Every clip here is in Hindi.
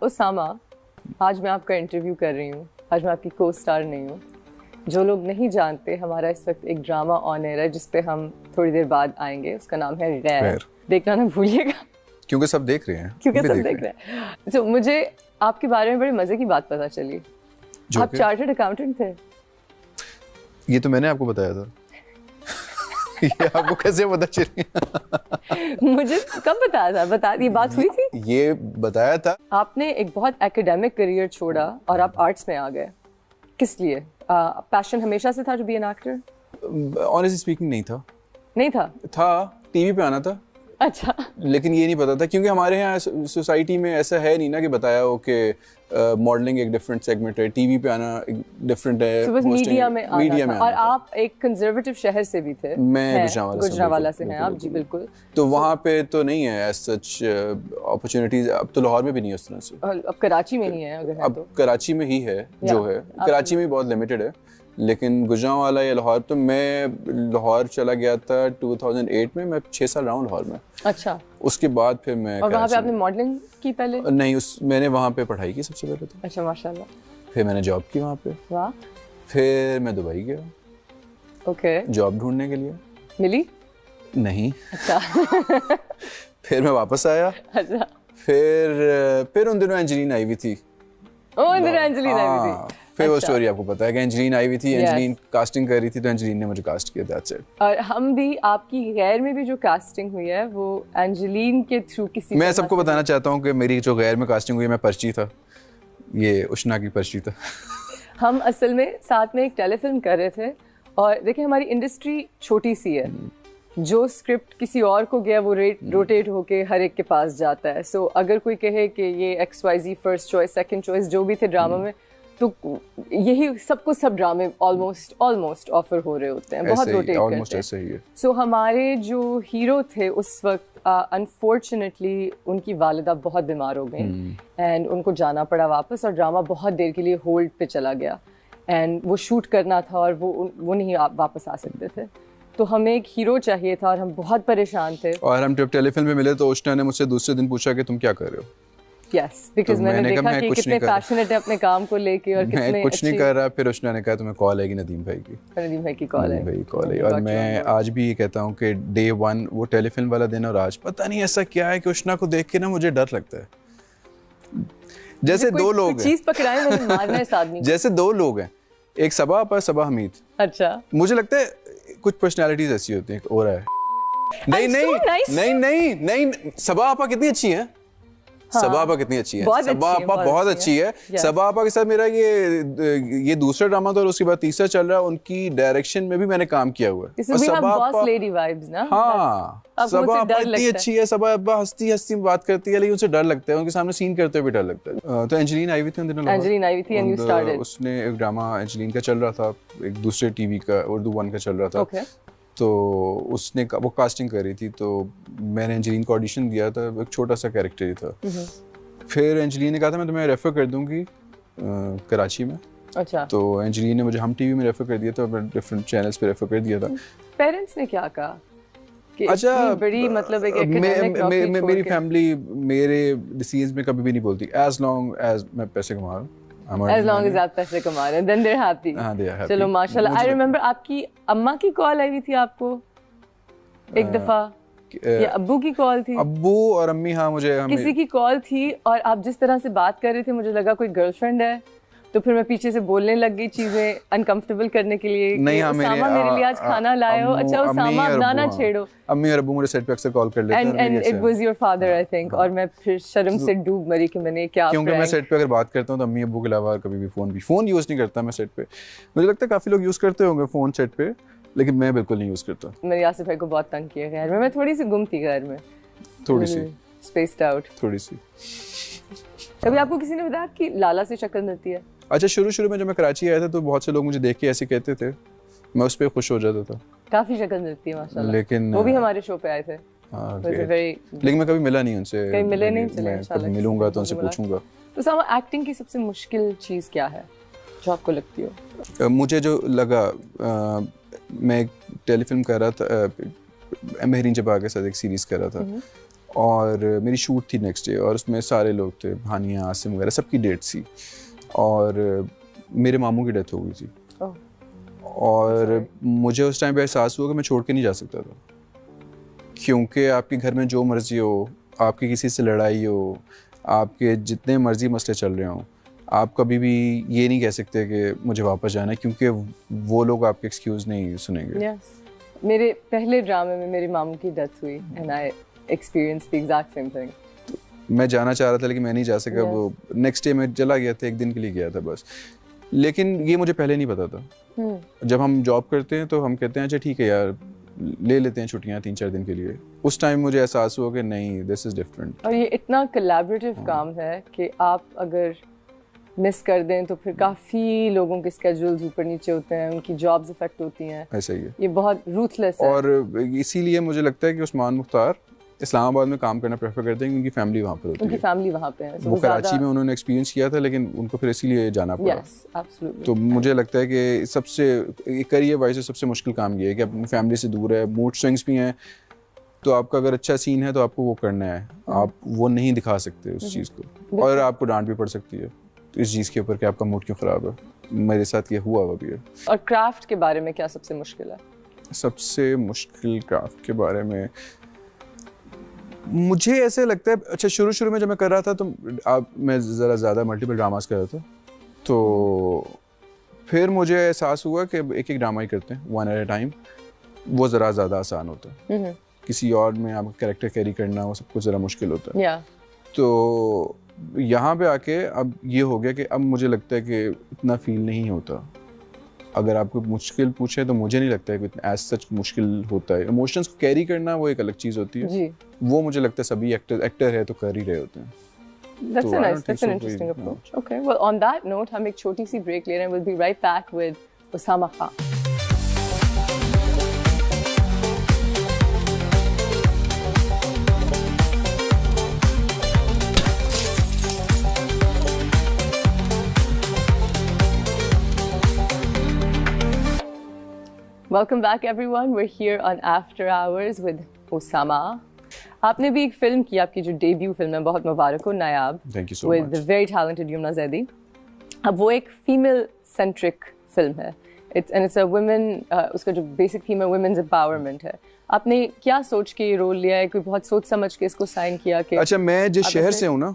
उसामा, आज मैं आपका इंटरव्यू कर रही हूँ। आज मैं आपकी को स्टार नहीं हूँ। जो लोग नहीं जानते, हमारा इस वक्त एक ड्रामा ऑन एयर है जिस पे हम थोड़ी देर बाद आएंगे। उसका नाम है गैर। देखना ना भूलिएगा, क्योंकि सब देख रहे हैं। क्योंकि सब देख रहे हैं। तो मुझे आपके बारे में बड़े मजे की बात पता चली। आप चार्टर्ड अकाउंटेंट थे। ये तो मैंने आपको बताया था। ये आपको कैसे पता चली? मुझे कब बताया था? बता दी बात हुई थी। ये बताया था। आपने एक बहुत एकेडमिक करियर छोड़ा और आप आर्ट्स में आ गए। किस लिए? पैशन हमेशा से था to be an actor? Honestly speaking नहीं था। नहीं था? टीवी पे आना था। अच्छा। लेकिन ये नहीं पता था, क्योंकि हमारे यहाँ सोसाइटी में ऐसा है नहीं ना कि बताया हो कि मॉडलिंग एक डिफरेंट सेगमेंट है, टीवी पे आना एक डिफरेंट है। तो बस मीडिया में आना था। और आप एक कंजर्वेटिव शहर से भी थे। मैं गुजरांवाला से हैं आप। जी बिल्कुल। तो वहाँ पे तो नहीं है एज सच अपॉर्चुनिटीज। अब तो लाहौर में भी नहीं है उस तरह से। अब कराची में ही है अगर है तो। अब कराची में ही है जो है। कराची में बहुत लिमिटेड है, लेकिन गुजरांवाला या लाहौर, तो मैं लाहौर चला गया था 2008 में। मैं 6 साल रहा हूँ लाहौर में। अच्छा। उसके बाद फिर मैं और वहाँ पे आपने मॉडलिंग की पहले? नहीं, मैंने वहाँ पे पढ़ाई की सबसे पहले तो। अच्छा, माशाल्लाह। फिर मैंने जॉब की वहाँ पे। वाह। फिर मैं दुबई गया। ओके। जॉब ढूंढने के लिए। मिली? नहीं। अच्छा। फिर मैं वापस आया। अच्छा। फिर उन दिनों एंजेलिन आई हुई थी। उन दिनों एंजेलिन आई हुई थी। फिर वो स्टोरी आपको पता है कि एंजेलिन आई हुई थी। एंजेलिन कास्टिंग कर रही थी, तो एंजेलिन ने मुझे कास्ट किया। That's it. और हम भी, आपकी गैर में भी जो कास्टिंग हुई है वो एंजेलिन के थ्रू किसी। मैं सबको बताना चाहता हूँ कि मेरी जो गैर में कास्टिंग हुई है, मैं पर्ची था। ये उष्णा की पर्ची था। हम असल में साथ में एक टेलीफिल्म कर रहे थे। और देखिए, हमारी इंडस्ट्री छोटी सी है। जो स्क्रिप्ट किसी और को गया वो रोटेट होके हर एक के पास जाता है। सो अगर कोई कहे कि ये XYZ first choice, second choice जो भी थे ड्रामा में, तो यही सबको सब ड्रामे ऑलमोस्ट ऑफर हो रहे होते हैं। बहुत रोटेट करते हैं। सो हमारे जो हीरो थे उस वक्त, अनफॉर्चुनेटली उनकी वालिदा बहुत बीमार हो गई एंड उनको जाना पड़ा वापस। और ड्रामा बहुत देर के लिए होल्ड पे चला गया एंड वो शूट करना था और वो नहीं वापस आ सकते थे। तो हमें एक हीरो चाहिए था और हम बहुत परेशान थे। और हम जब टेलीफिल्म में मिले तो उष्णा ने मुझसे दूसरे दिन पूछा कि तुम क्या कर रहे हो? Yes, because तो मैंने देखा कि कितने पैशनेट है अपने काम को लेके और कितने मैं कुछ नहीं कर रहा। फिर उष्णा ने कहा तुम्हें कॉल आएगी नदीम भाई की। नदीम भाई की कॉल है। भाई कॉल है। और मैं आज भी ये कहता हूँ कि डे 1 वो टेलीफिल्म वाला दिन और आज पता नहीं ऐसा क्या है कि उष्णा को देख के ना मुझे डर लगता है। जैसे दो लोग हैं, चीज पकड़ाए मैंने मारना है इस आदमी। जैसे दो लोग हैं, एक सबा आपा, सबा हमीद। अच्छा। मुझे लगता है कुछ पर्सनालिटीज ऐसी होती हैं। हो रहा है। नहीं नहीं नहीं नहीं नहीं, सबा आपा कितनी अच्छी है। सबा आपा कितनी अच्छी है। सबा आपा बहुत अच्छी है। सबा आपा के साथ मेरा ये दूसरा ड्रामा था और उसके बाद तीसरा चल रहा है। उनकी डायरेक्शन में भी मैंने काम किया हुआ है। सबा आपा लेडी वाइब्स ना। हाँ, सबा आपा इतनी अच्छी है। सबा आपा हंसती हंसती बात करती है, लेकिन उनसे डर लगता है। उनके सामने सीन करते हुए भी डर लगता है। तो एंजेलिन आई हुई थी उन दिनों। एंजेलिन आई हुई थी एंड यू स्टार्टेड। उसने एक ड्रामा एंजेलिन का चल रहा था, एक दूसरे टीवी का, उर्दू 1 का चल रहा था। तो उसने वो कास्टिंग कर रही थी, तो मैंने एंजेलिन को ऑडिशन दिया था। एक छोटा सा कैरेक्टर ही था। फिर एंजेलिन ने कहा था मैं तुम्हें रेफर कर दूंगी कराची में। अच्छा। तो एंजेलिन ने मुझे हम टीवी में रेफर कर दिया था, डिफरेंट चैनल्स पे रेफर कर दिया था। पेरेंट्स ने क्या कहा कि अच्छा, बड़ी मतलब एक एकेडमिक नौकरी छोड़ के? मेरी फैमिली मेरे डिसीजन में कभी भी नहीं बोलती, एज लॉन्ग एज मैं पैसे कमा रहा हूँ। As long as आप पैसे कमा रहे हैं, then they're happy. हाँ, they are happy. चलो माशाल्लाह। I remember आपकी अम्मा की कॉल आई हुई थी आपको एक दफा, या अब्बू की कॉल थी? अब्बू और अम्मी, हाँ मुझे किसी की कॉल थी और आप जिस तरह से बात कर रहे थे मुझे लगा कोई गर्लफ्रेंड है। तो फिर मैं पीछे से बोलने लग गई चीजें अनकंफर्टेबल करने के लिए। नहीं, हाँ, उसामा मेरे लिए आज खाना लाए हो। अच्छा उसामा, अब ना छेड़ो। अम्मी और अब्बू मुझे सेट पे अक्सर कॉल कर लेते हैं। And it was your father I think. और मैं फिर शर्म से डूब मरी कि मैंने क्या, क्योंकि मैं सेट पे अगर बात करता हूँ तो अम्मी अब्बू के अलावा कभी भी फोन यूज नहीं करता मैं सेट पे। मुझे लगता है काफी लोग यूज करते होंगे फोन सेट पे, लेकिन मैं बिल्कुल नहीं यूज करता। मेरे यासिर भाई को बहुत तंग किया घर में। मैं थोड़ी सी गुम थी घर में, थोड़ी सी स्पेस्ड आउट, थोड़ी सी। कभी आपको किसी ने बताया कि लाला से शक्ल मिलती है? अच्छा, शुरू में जब मैं कराची आया था तो बहुत से लोग मुझे देख के ऐसे कहते थे, मैं उस पर खुश हो जाता था। काफी शक्ल मिलती है माशाल्लाह। लेकिन वो भी हमारे शो पे आए थे। लेकिन मैं कभी मिला नहीं उनसे। कहीं मिले नहीं? चले इंशाल्लाह मिलूंगा तो उनसे पूछूंगा। तो सामा, एक्टिंग की सबसे मुश्किल चीज क्या है जो आपको लगती हो? मुझे जो लगा, मैं एक टेलीफिल्म कर रहा था, मेहरीन जबा के साथ एक सीरीज कर रहा था और मेरी शूट थी नेक्स्ट डे और उसमें सारे लोग थे, भानिया, आसिम वगैरह, सबकी डेट्स थी और मेरे मामू की डेथ हो गई थी। और मुझे उस टाइम पे एहसास हुआ कि मैं छोड़ के नहीं जा सकता था, क्योंकि आपके घर में जो मर्जी हो, आपकी किसी से लड़ाई हो, आपके जितने मर्जी मसले चल रहे हों, आप कभी भी ये नहीं कह सकते कि मुझे वापस जाना है, क्योंकि वो लोग आपके एक्सक्यूज़ नहीं सुनेंगे। yes. मेरे पहले ड्रामे में मेरी मामू की डेथ हुई and I experienced the exact same thing. मैं जाना चाह रहा था लेकिन मैं नहीं जा सका। वो नेक्स्ट डे मैं चला गया था, एक दिन के लिए गया था बस। लेकिन ये मुझे पहले नहीं पता था। जब हम जॉब करते हैं तो हम कहते हैं अच्छा ठीक है यार, ले लेते हैं छुट्टियाँ 3-4 दिन के लिए। उस टाइम मुझे एहसास हुआ कि नहीं, दिस इज डिफरेंट। और ये इतना कोलैबोरेटिव काम है कि आप अगर मिस कर दें तो फिर काफ़ी लोगों के स्केड्यूल्स ऊपर नीचे होते हैं, उनकी जॉब्स इफेक्ट होती हैं। ऐसा ही है, ये बहुत रूथलेस है। और इसीलिए मुझे लगता है कि उस्मान मुख्तार इस्लामाबाद में काम करना प्रेफर करते हैं, क्योंकि फैमिली वहाँ पर होती है। उनकी फैमिली वहाँ पे है। वो कराची में उन्होंने एक्सपीरियंस किया था, लेकिन उनको फिर इसीलिए जाना पड़ा। Yes, absolutely. तो मुझे लगता है कि सबसे करियर वाइज से सबसे मुश्किल काम ये है कि अपनी फैमिली से दूर है, मूड स्विंग्स भी हैं, तो आपका अगर अच्छा सीन है तो आपको वो करना है, आप वो नहीं दिखा सकते उस चीज़ को, और आपको डांट भी पड़ सकती है इस चीज़ के ऊपर कि आपका मूड क्यों ख़राब है। मेरे साथ ये हुआ हुआ भी है। और क्राफ्ट के बारे में क्या सबसे मुश्किल है? सबसे मुश्किल क्राफ्ट के बारे में मुझे ऐसे लगता है, अच्छा शुरू में जब मैं कर रहा था तो मैं ज़रा ज़्यादा मल्टीपल ड्रामास कर रहा था, तो फिर मुझे एहसास हुआ कि एक ड्रामा ही करते हैं, वन एट अ टाइम, वो ज़रा ज़्यादा आसान होता है। किसी और में आपका कैरेक्टर कैरी करना वो सब कुछ ज़रा मुश्किल होता है। तो यहाँ पे आके अब ये हो गया कि अब मुझे लगता है कि इतना फील नहीं होता। अगर आपको मुश्किल पूछे तो मुझे नहीं लगता है कि एज सच मुश्किल होता है। इमोशंस को कैरी करना वो एक अलग चीज़ होती है जी। वो मुझे लगता है सभी एक्टर है तो कर ही रहे होते हैं। That's an interesting approach. Okay, well on that note हम एक छोटी सी ब्रेक ले रहे हैं। We'll be right back with Osama Khan. Welcome back everyone. We're here on After Hours with Osama. आपने भी एक फिल्म की, आपकी जो डेब्यू फिल्म है, बहुत मुबारक हो, नायाब। Thank you so with much. the very talented Yumna Zaidi. अब वो एक फीमेल सेंट्रिक फिल्म है। It's a women, उसका जो बेसिक थीम है women's empowerment है। आपने क्या सोच के ये रोल लिया है? कोई बहुत सोच समझ के इसको साइन किया कि? अच्छा, मैं जिस शहर से हूँ ना,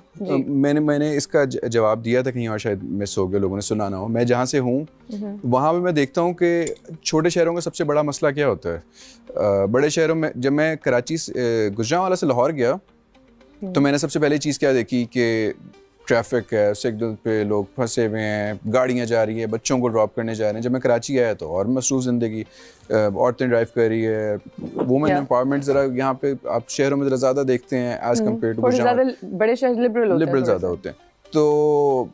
मैंने इसका जवाब दिया था कहीं और, शायद मिस हो गया, लोगों ने सुना ना हो। मैं जहाँ से हूँ वहाँ पे मैं देखता हूँ कि छोटे शहरों का सबसे बड़ा मसला क्या होता है। बड़े शहरों में, जब मैं कराची गुजरांवाला से लाहौर गया तो मैंने सबसे पहले चीज़ क्या देखी कि ट्रैफिक है, सिग्नल पे लोग फंसे हुए हैं, गाड़ियाँ जा रही है, बच्चों को ड्रॉप करने जा रहे हैं। जब मैं कराची आया तो और मसरूफ़ ज़िंदगी, औरतें ड्राइव कर रही है, वुमेन एम्पावरमेंट ज़रा यहाँ पे आप शहरों में ज़रा ज़्यादा देखते हैं एज़ कम्पेयर टू बड़े शहर लिबरल ज़्यादा होते हैं। तो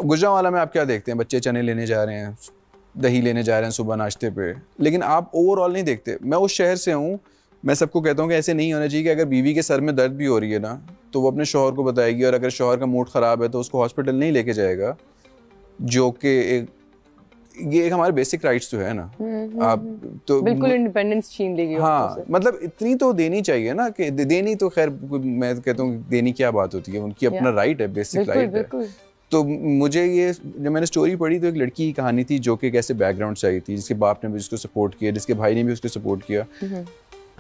गुजरांवाला में आप क्या देखते हैं? बच्चे चने लेने जा रहे हैं, दही लेने जा रहे हैं सुबह नाश्ते पे, लेकिन आप ओवरऑल नहीं देखते। मैं उस शहर से हूँ, मैं सबको कहता हूँ कि ऐसे नहीं होना चाहिए कि अगर बीवी के सर में दर्द भी हो रही है ना तो वो अपने शौहर को बताएगी, और अगर शौहर का मूड ख़राब है तो उसको हॉस्पिटल नहीं लेके जाएगा, जो कि ये एक हमारे बेसिक राइट्स तो है ना। आप तो बिल्कुल इंडिपेंडेंस छीन लेगी। हाँ, मतलब इतनी तो देनी चाहिए ना, कि देनी तो खैर मैं कहता हूँ देनी क्या बात होती है, उनकी अपना राइट है, बेसिक राइट है। तो मुझे ये, जब मैंने स्टोरी पढ़ी तो एक लड़की की कहानी थी जो कि कैसे बैकग्राउंड से आई थी, जिसके बाप ने भी उसको सपोर्ट किया, जिसके भाई ने भी उसको सपोर्ट किया,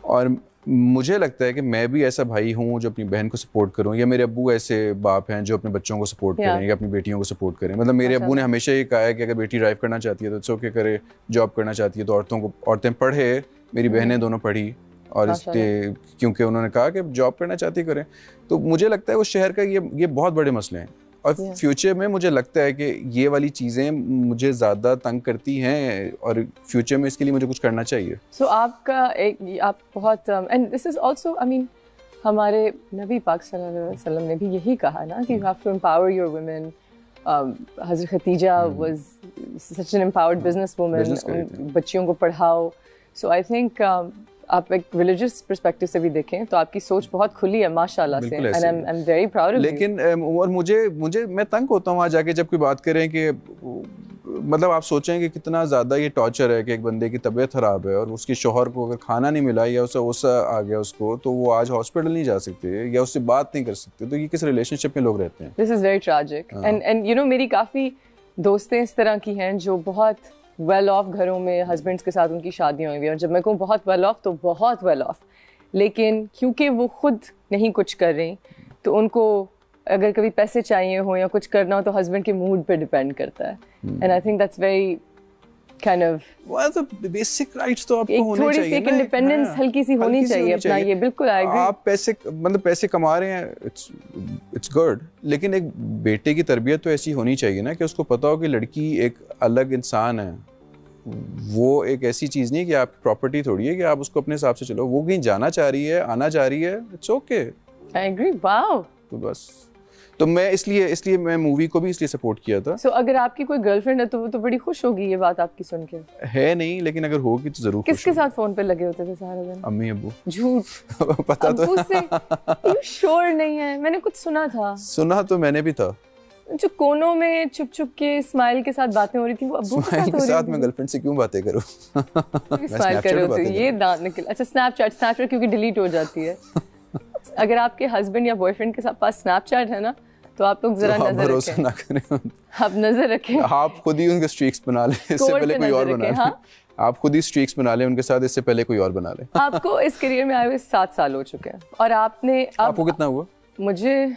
और मुझे लगता है कि मैं भी ऐसा भाई हूँ जो अपनी बहन को सपोर्ट करूँ, या मेरे अब्बू ऐसे बाप हैं जो अपने बच्चों को सपोर्ट करें या अपनी बेटियों को सपोर्ट करें। मतलब मेरे अब्बू ने हमेशा ये कहा है कि अगर बेटी ड्राइव करना चाहती है तो इट्स ओके करे, जॉब करना चाहती है तो औरतें पढ़े। मेरी बहनें दोनों पढ़ी, और इसलिए क्योंकि उन्होंने कहा कि जॉब करना चाहती है करें। तो मुझे लगता है उस शहर का ये बहुत बड़े मसले हैं, और फ्यूचर में मुझे लगता है कि ये वाली चीज़ें मुझे ज़्यादा तंग करती हैं, और फ्यूचर में इसके लिए मुझे कुछ करना चाहिए। So आपका आप बहुत and this is also, I mean, हमारे नबी पाक सल्लल्लाहु अलैहि वसल्लम ने भी यही कहा ना कि you have to empower your women. Hazrat Khadija was such an empowered business woman, बच्चियों को पढ़ाओ। सो आई थिंक आप एक रिलीजियस पर्सपेक्टिव से भी देखें तो आपकी सोच बहुत खुली है माशाल्लाह से, and I am very proud of you. लेकिन और मुझे मैं तंग होता हूँ वहाँ जाके जब कोई बात करें कि मतलब आप सोचें कि कितना ज़्यादा ये टॉर्चर है कि एक बंदे की तबीयत ख़राब है और उसके शौहर को अगर खाना नहीं मिला या उसे गुस्सा आ गया उसको, तो वो आज हॉस्पिटल नहीं जा सकते या उससे बात नहीं कर सकते, तो ये किस रिलेशनशिप में लोग रहते हैं? This is very tragic and you know मेरी काफ़ी दोस्तें इस तरह की हैं जो बहुत वेल ऑफ घरों में हस्बैंड्स के साथ उनकी शादियाँ हुई हैं, और जब मैं कहूँ बहुत वेल ऑफ तो बहुत वेल ऑफ, लेकिन क्योंकि वो खुद नहीं कुछ कर रही तो उनको अगर कभी पैसे चाहिए हो या कुछ करना हो तो हस्बैंड के मूड पे डिपेंड करता है। And I think that's very kind of तो बेसिक राइट्स तो आपको होने थोड़ी चाहिए सी इंडिपेंडेंस हल्की सी होनी चाहिए अपना, ये बिल्कुल आई एग्री। आप पैसे कमा रहे हैं, इट्स गुड, लेकिन एक बेटे की तरबियत तो ऐसी होनी चाहिए ना कि उसको पता हो कि लड़की एक अलग इंसान है, वो एक ऐसी चीज़ नहीं कि आपकी प्रॉपर्टी थोड़ी है कि आप उसको अपने हिसाब से चलो, वो कहीं जाना चाह रही है, आना चाह रही है, it's okay. I agree. Wow. तो बस तो मैं इसलिए मैं मूवी को भी इसलिए सपोर्ट किया था। So, अगर आपकी कोई गर्लफ्रेंड है तो वो तो बड़ी खुश होगी ये बात आपकी सुन के। है नहीं, लेकिन अगर होगी तो जरूर। किसके साथ फोन पे लगे होते थे सारा दिन? अम्मी अब्बू। झूठ। पता अब्बू से यू श्योर नहीं है? मैंने कुछ सुना था। सुना तो मैंने भी था। जो कोनों में छुप छुप के स्माइल के साथ बातें हो रही थी वो अब्बू के साथ हो रही थी। मैं गर्लफ्रेंड से क्यों बातें करूं? स्माइल कर रहे होते, ये दांत निकल। अच्छा स्नैपचैट क्योंकि डिलीट हो जाती है। अगर आपके हस्बैंड या बॉयफ्रेंड के साथ पास स्नैपचैट है ना तो आप लोग जरा नजर भरोसा ना करें, आप नजर रखें। आप खुद ही उनके स्ट्रीक्स बना लें, इससे पहले कोई और बना ले। हाँ? आप खुद ही स्ट्रीक्स बना लें उनके साथ, इससे पहले कोई और बना ले। आपको इस करियर में आए हुए 7 साल हो चुके हैं और आपको कितना हुआ? मुझे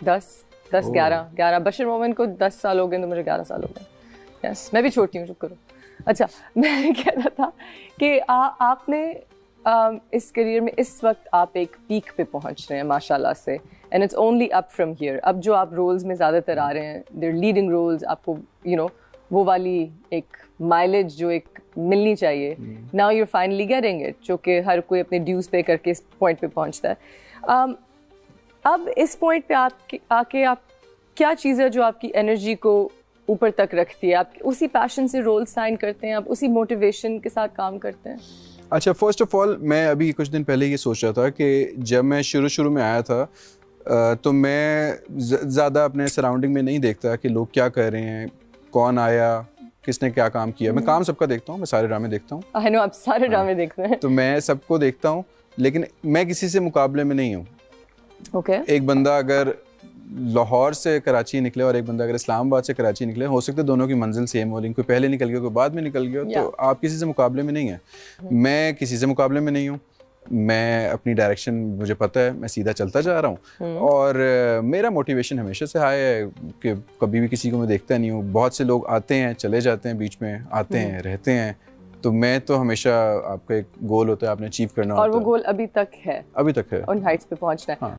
11 बशर मोमिन को 10 साल हो गए तो मुझे 11 साल हो गए। यस, मैं भी छोटी हूँ, चुप करो। अच्छा, मैं कह रहा था कि आपने इस करियर में इस वक्त आप एक पीक पे पहुंच रहे हैं माशाल्लाह से, and it's only up from here. अब जो आप रोल्स में ज़्यादातर आ रहे हैं, देयर लीडिंग रोल्स, आपको यू नो वो वाली एक माइलेज जो एक मिलनी चाहिए, now you are finally getting it, जो कि हर कोई अपने ड्यूज़ पे करके इस पॉइंट पे पहुंचता है। अब इस पॉइंट पे आके आप क्या चीज़ है जो आपकी एनर्जी को ऊपर तक रखती है? आप उसी पैशन से रोल साइन करते हैं, आप उसी मोटिवेशन के साथ काम करते हैं? अच्छा, फर्स्ट ऑफ ऑल मैं अभी कुछ दिन पहले ये सोच रहा था कि जब मैं शुरू में आया था तो मैं ज़्यादा अपने सराउंडिंग में नहीं देखता कि लोग क्या कर रहे हैं, कौन आया, किसने क्या काम किया। मैं काम सबका देखता हूँ, मैं सारे ड्रामे देखता हूँ। आई नो आप सारे ड्रामे देखते हैं। तो मैं सबको देखता हूँ, लेकिन मैं किसी से मुकाबले में नहीं हूँ। Okay. एक बंदा अगर लाहौर से कराची निकले और एक बंदा अगर इस्लामाबाद से कराची निकले, हो सकता है दोनों की मंजिल सेम हो, लेकिन कोई पहले निकल गया कोई बाद में निकल गया, तो आप किसी से मुकाबले में नहीं है। मैं किसी से मुकाबले में नहीं हूँ, मैं अपनी डायरेक्शन मुझे पता है, मैं सीधा चलता जा रहा हूँ और मेरा मोटिवेशन हमेशा से हाई है कि कभी भी किसी को मैं देखता नहीं हूँ। बहुत से लोग आते हैं चले जाते हैं, बीच में आते हैं रहते हैं, तो मैं तो हमेशा, आपका एक गोल होता है आपने अचीव करना होता है, और वो गोल अभी तक है उन हाइट्स पे पहुंचना है। हाँ।